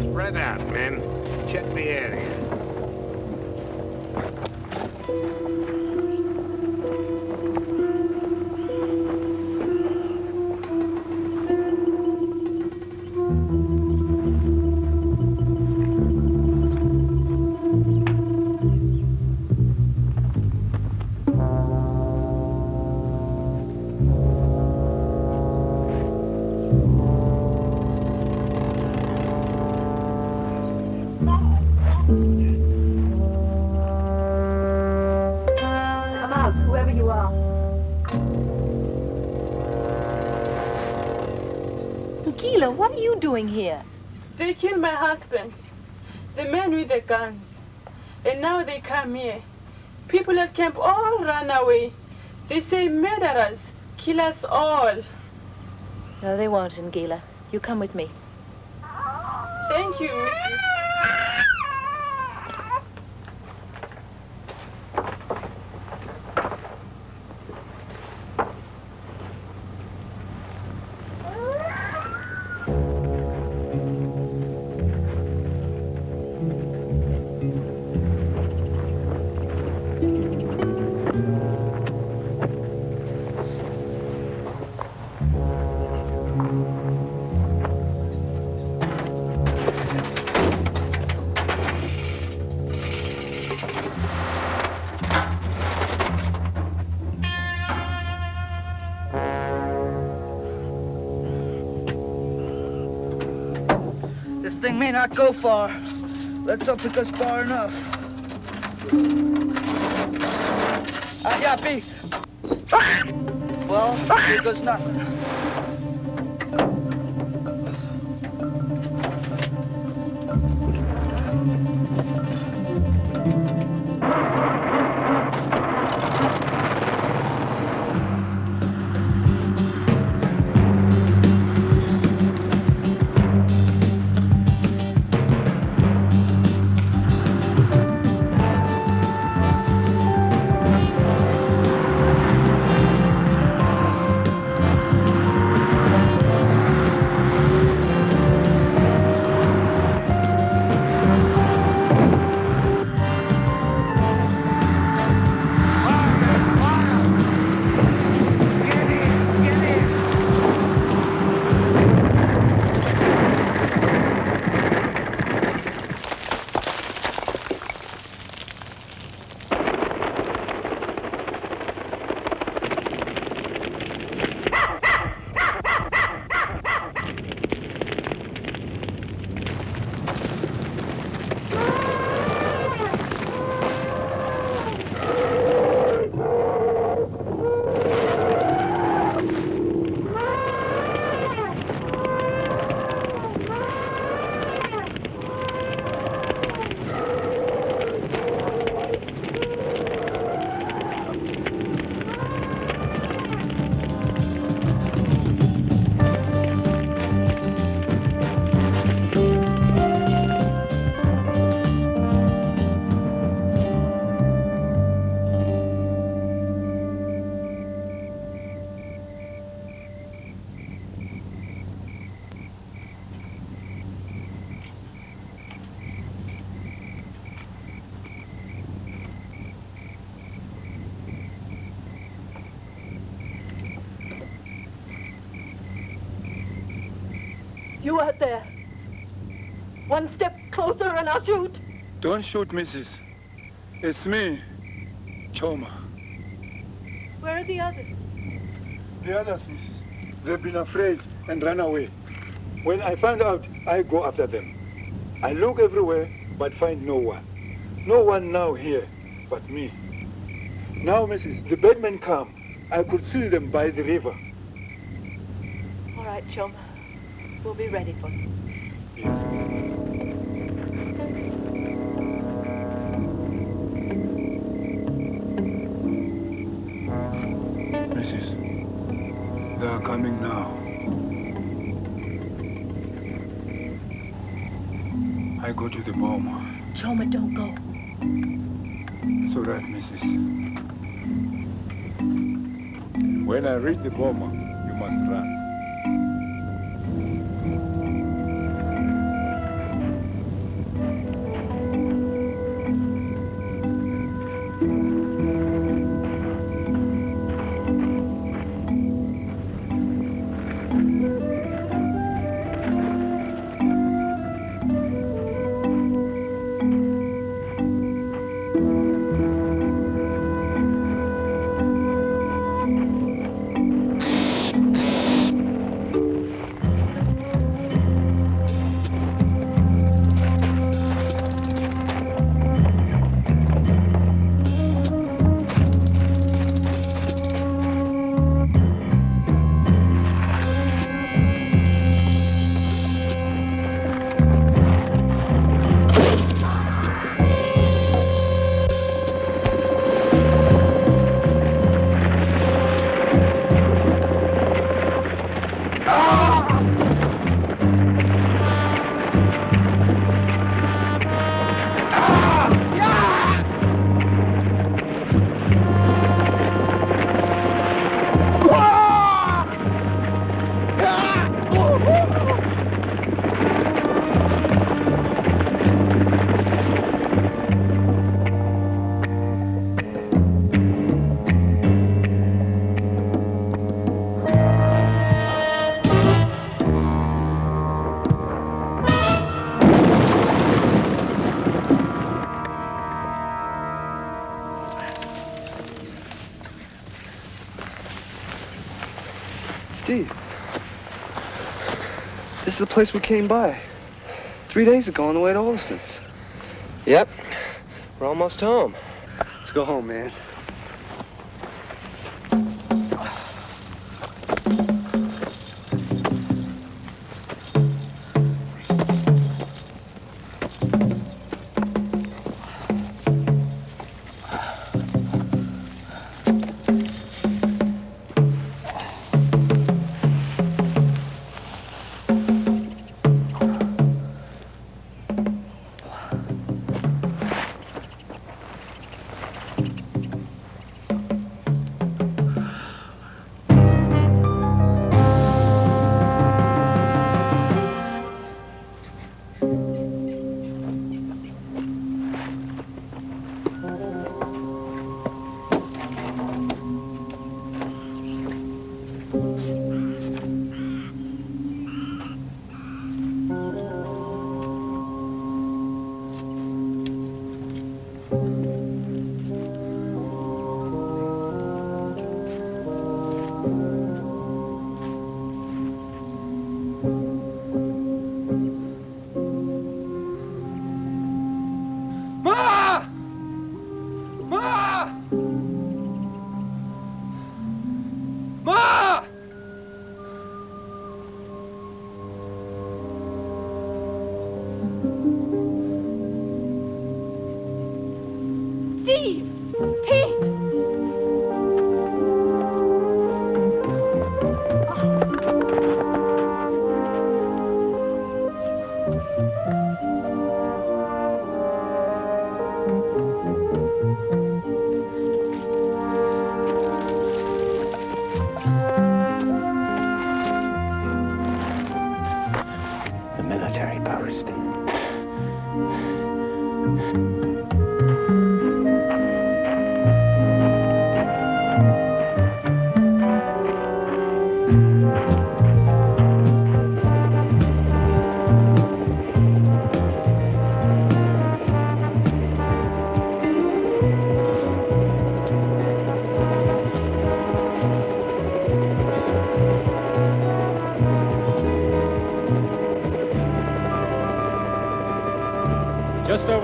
Spread out, men. Check the area. Come out, whoever you are. Gila, what are you doing here? They killed my husband, the man with the guns. And now they come here. People at camp all run away. They say murderers kill us all. No, they won't, Ngila. You come with me. Thank you, Mrs. This thing may not go far. Let's hope it goes far enough. Yappy! Well, here goes nothing. You out there. One step closer and I'll shoot. Don't shoot, Mrs. It's me, Choma. Where are the others? The others, Mrs. They've been afraid and run away. When I find out, I go after them. I look everywhere, but find no one. No one now here but me. Now, Mrs., the bad men come. I could see them by the river. All right, Choma. We'll be ready for you. Mrs., they are coming now. I go to the bomb. Choma, don't go. It's all right, Mrs. When I reach the bomber, you must run. Steve, this is the place we came by 3 days ago on the way to Olson's. Yep. We're almost home. Let's go home, man.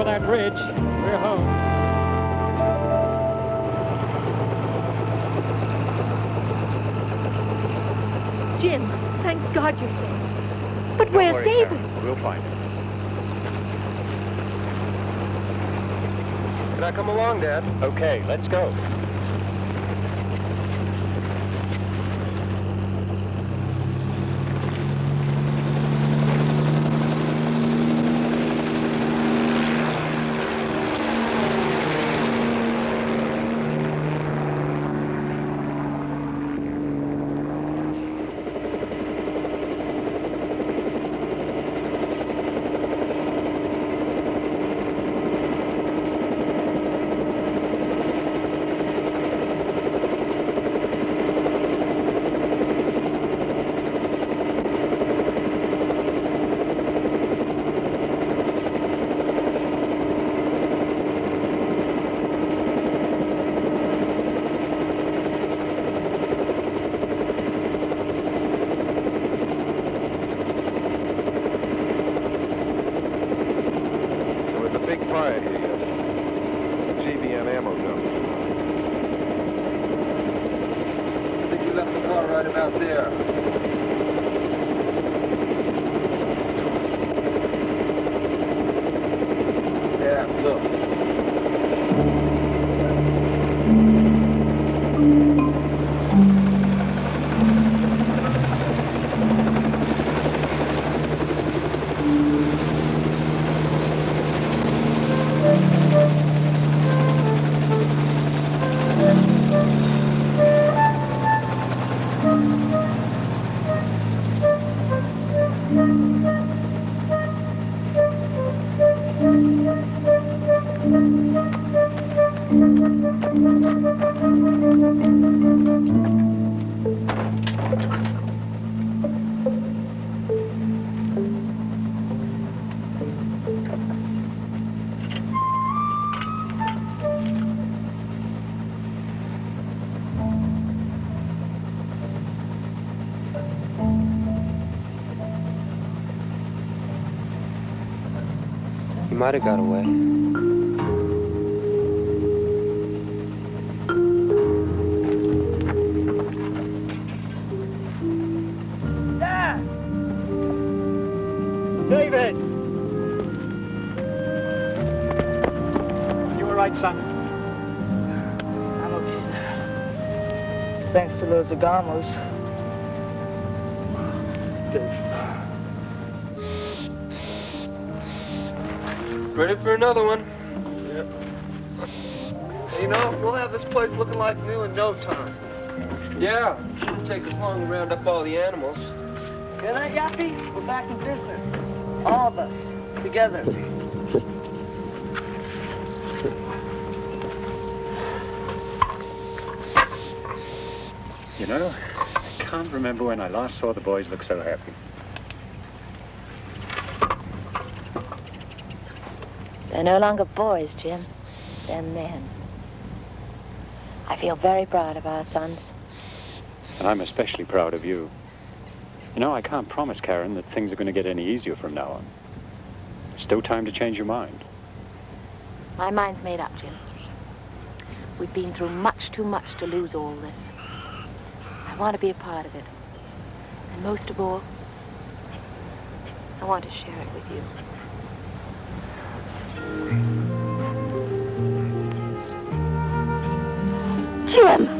over that ridge, we're home. Jim, thank God you're safe. But Don't where's worry, David? Karen. We'll find him. Can I come along, Dad? Okay, let's go. Fire here yesterday. GBN ammo dump. I think you left the car right about there. Yeah, look. He might have got away. Dad! David! You all right, son? I'm okay now. Thanks to those Agamos. Ready for another one? You know, we'll have this place looking like new in no time. Yeah, shouldn't take us long to round up all the animals. Hear that, Yappy? We're back in business. All of us. Together. You know, I can't remember when I last saw the boys look so happy. They're no longer boys, Jim. They're men. I feel very proud of our sons. And I'm especially proud of you. You know, I can't promise, Karen, that things are going to get any easier from now on. There's still time to change your mind. My mind's made up, Jim. We've been through much too much to lose all this. I want to be a part of it. And most of all, I want to share it with you. Jim!